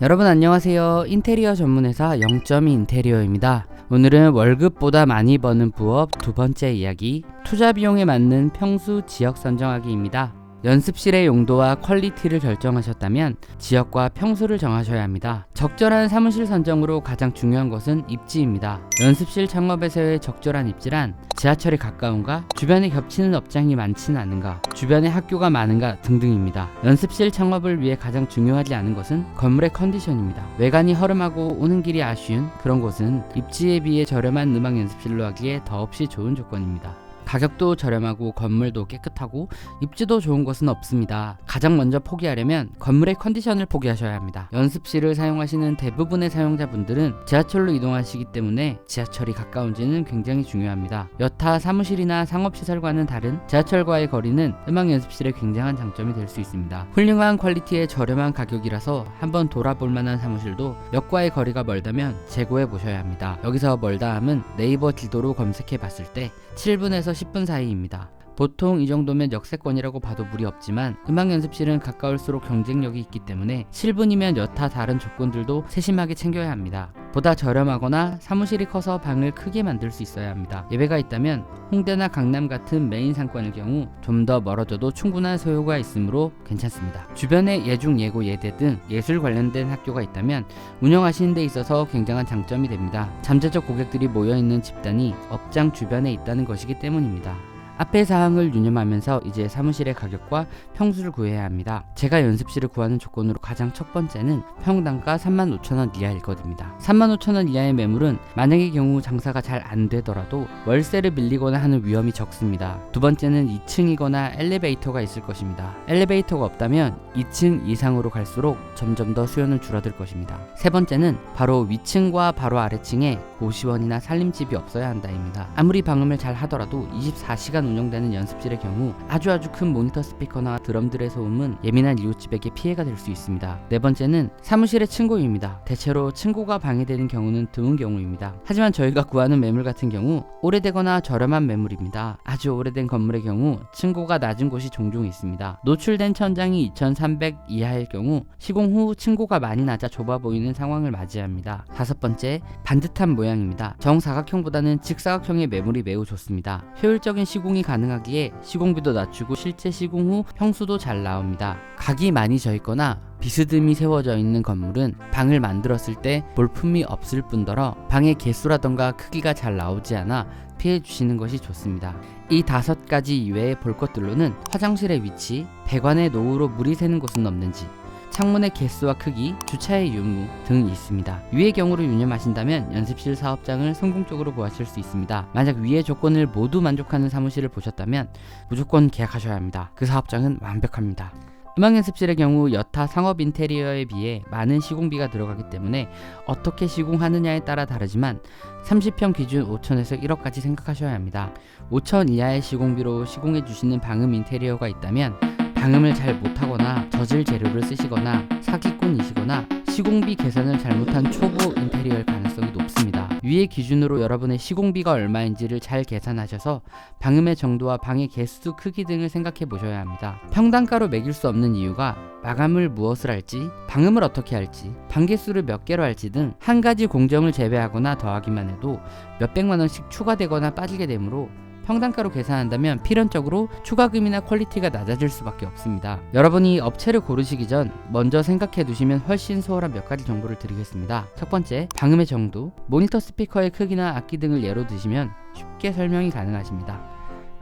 여러분 안녕하세요. 인테리어 전문회사 0.2 인테리어입니다. 오늘은 월급보다 많이 버는 부업 두 번째 이야기, 투자 비용에 맞는 평수 지역 선정하기입니다. 연습실의 용도와 퀄리티를 결정하셨다면 지역과 평수를 정하셔야 합니다. 적절한 사무실 선정으로 가장 중요한 것은 입지입니다. 연습실 창업에서의 적절한 입지란 지하철이 가까운가, 주변에 겹치는 업장이 많지는 않은가, 주변에 학교가 많은가 등등입니다. 연습실 창업을 위해 가장 중요하지 않은 것은 건물의 컨디션입니다. 외관이 허름하고 오는 길이 아쉬운 그런 곳은 입지에 비해 저렴한 음악 연습실로 하기에 더없이 좋은 조건입니다. 가격도 저렴하고 건물도 깨끗하고 입지도 좋은 곳은 없습니다. 가장 먼저 포기하려면 건물의 컨디션을 포기하셔야 합니다. 연습실을 사용하시는 대부분의 사용자분들은 지하철로 이동하시기 때문에 지하철이 가까운지는 굉장히 중요합니다. 여타 사무실이나 상업시설과는 다른 지하철과의 거리는 음악 연습실의 굉장한 장점이 될 수 있습니다. 훌륭한 퀄리티의 저렴한 가격이라서 한번 돌아볼 만한 사무실도 역과의 거리가 멀다면 재고해 보셔야 합니다. 여기서 멀다함은 네이버 지도로 검색해 봤을 때 7분에서 10분 사이입니다. 보통 이 정도면 역세권이라고 봐도 무리 없지만 음악 연습실은 가까울수록 경쟁력이 있기 때문에 7분이면 여타 다른 조건들도 세심하게 챙겨야 합니다. 보다 저렴하거나 사무실이 커서 방을 크게 만들 수 있어야 합니다. 예외가 있다면 홍대나 강남 같은 메인 상권일 경우 좀 더 멀어져도 충분한 소요가 있으므로 괜찮습니다. 주변에 예중, 예고, 예대 등 예술 관련된 학교가 있다면 운영하시는 데 있어서 굉장한 장점이 됩니다. 잠재적 고객들이 모여있는 집단이 업장 주변에 있다는 것이기 때문입니다. 앞의 사항을 유념하면서 이제 사무실의 가격과 평수를 구해야 합니다. 제가 연습실을 구하는 조건으로 가장 첫 번째는 평당가 35,000원 이하일 것입니다. 35,000원 이하의 매물은 만약의 경우 장사가 잘 안 되더라도 월세를 밀리거나 하는 위험이 적습니다. 두 번째는 2층이거나 엘리베이터가 있을 것입니다. 엘리베이터가 없다면 2층 이상으로 갈수록 점점 더 수요는 줄어들 것입니다. 세 번째는 바로 위층과 바로 아래층에 고시원이나 살림집이 없어야 한다입니다. 아무리 방음을 잘 하더라도 24시간 운영되는 연습실의 경우 아주 큰 모니터 스피커나 드럼들의 소음은 예민한 이웃집에게 피해가 될 수 있습니다. 네 번째는 사무실의 층고입니다. 대체로 층고가 방해되는 경우는 드문 경우입니다. 하지만 저희가 구하는 매물 같은 경우 오래되거나 저렴한 매물입니다. 아주 오래된 건물의 경우 층고가 낮은 곳이 종종 있습니다. 노출된 천장이 2300 이하일 경우 시공 후 층고가 많이 낮아 좁아 보이는 상황을 맞이합니다. 다섯 번째, 반듯한 모양입니다. 정사각형보다는 직사각형의 매물이 매우 좋습니다. 효율적인 시공이 가능하기에 시공비도 낮추고 실제 시공 후 평수도 잘 나옵니다. 각이 많이 져 있거나 비스듬히 세워져 있는 건물은 방을 만들었을 때 볼품이 없을 뿐더러 방의 개수라던가 크기가 잘 나오지 않아 피해 주시는 것이 좋습니다. 이 5가지 이외의 볼 것들로는 화장실의 위치, 배관의 노후로 물이 새는 곳은 없는지, 창문의 개수와 크기, 주차의 유무 등이 있습니다. 위의 경우를 유념하신다면 연습실 사업장을 성공적으로 구하실 수 있습니다. 만약 위의 조건을 모두 만족하는 사무실을 보셨다면 무조건 계약하셔야 합니다. 그 사업장은 완벽합니다. 음악 연습실의 경우 여타 상업 인테리어에 비해 많은 시공비가 들어가기 때문에 어떻게 시공하느냐에 따라 다르지만 30평 기준 5천에서 1억까지 생각하셔야 합니다. 5천 이하의 시공비로 시공해 주시는 방음 인테리어가 있다면 방음을 잘 못하거나 저질 재료를 쓰시거나 사기꾼이시거나 시공비 계산을 잘못한 초보 인테리어일 가능성이 높습니다. 위의 기준으로 여러분의 시공비가 얼마인지를 잘 계산하셔서 방음의 정도와 방의 개수, 크기 등을 생각해 보셔야 합니다. 평당가로 매길 수 없는 이유가 마감을 무엇을 할지, 방음을 어떻게 할지, 방 개수를 몇 개로 할지 등 한 가지 공정을 제외하거나 더하기만 해도 몇백만 원씩 추가되거나 빠지게 되므로 평당가로 계산한다면 필연적으로 추가금이나 퀄리티가 낮아질 수밖에 없습니다. 여러분이 업체를 고르시기 전 먼저 생각해 두시면 훨씬 수월한 몇 가지 정보를 드리겠습니다. 첫 번째, 방음의 정도, 모니터 스피커의 크기나 악기 등을 예로 드시면 쉽게 설명이 가능하십니다.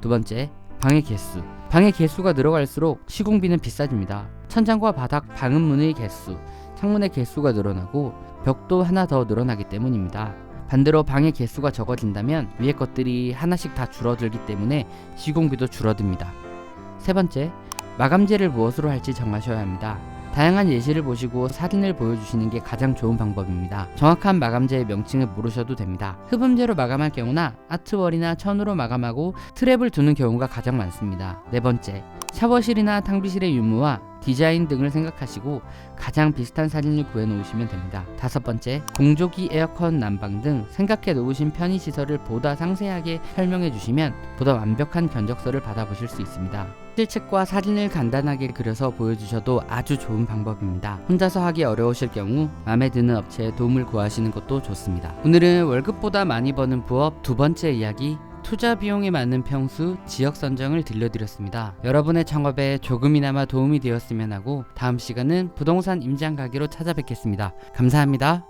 두 번째, 방의 개수. 방의 개수가 늘어갈수록 시공비는 비싸집니다. 천장과 바닥 방음문의 개수, 창문의 개수가 늘어나고 벽도 하나 더 늘어나기 때문입니다. 반대로 방의 개수가 적어진다면 위의 것들이 하나씩 다 줄어들기 때문에 시공비도 줄어듭니다. 세 번째, 마감재를 무엇으로 할지 정하셔야 합니다. 다양한 예시를 보시고 사진을 보여주시는 게 가장 좋은 방법입니다. 정확한 마감재의 명칭을 모르셔도 됩니다. 흡음재로 마감할 경우나 아트월이나 천으로 마감하고 트랩을 두는 경우가 가장 많습니다. 네 번째, 샤워실이나 탕비실의 유무와 디자인 등을 생각하시고 가장 비슷한 사진을 구해 놓으시면 됩니다. 5번째, 공조기, 에어컨, 난방 등 생각해 놓으신 편의시설을 보다 상세하게 설명해 주시면 보다 완벽한 견적서를 받아보실 수 있습니다. 실측과 사진을 간단하게 그려서 보여주셔도 아주 좋은 방법입니다. 혼자서 하기 어려우실 경우 마음에 드는 업체에 도움을 구하시는 것도 좋습니다. 오늘은 월급보다 많이 버는 부업 2번째 이야기, 투자 비용에 맞는 평수, 지역 선정을 들려드렸습니다. 여러분의 창업에 조금이나마 도움이 되었으면 하고 다음 시간은 부동산 임장 가게로 찾아뵙겠습니다. 감사합니다.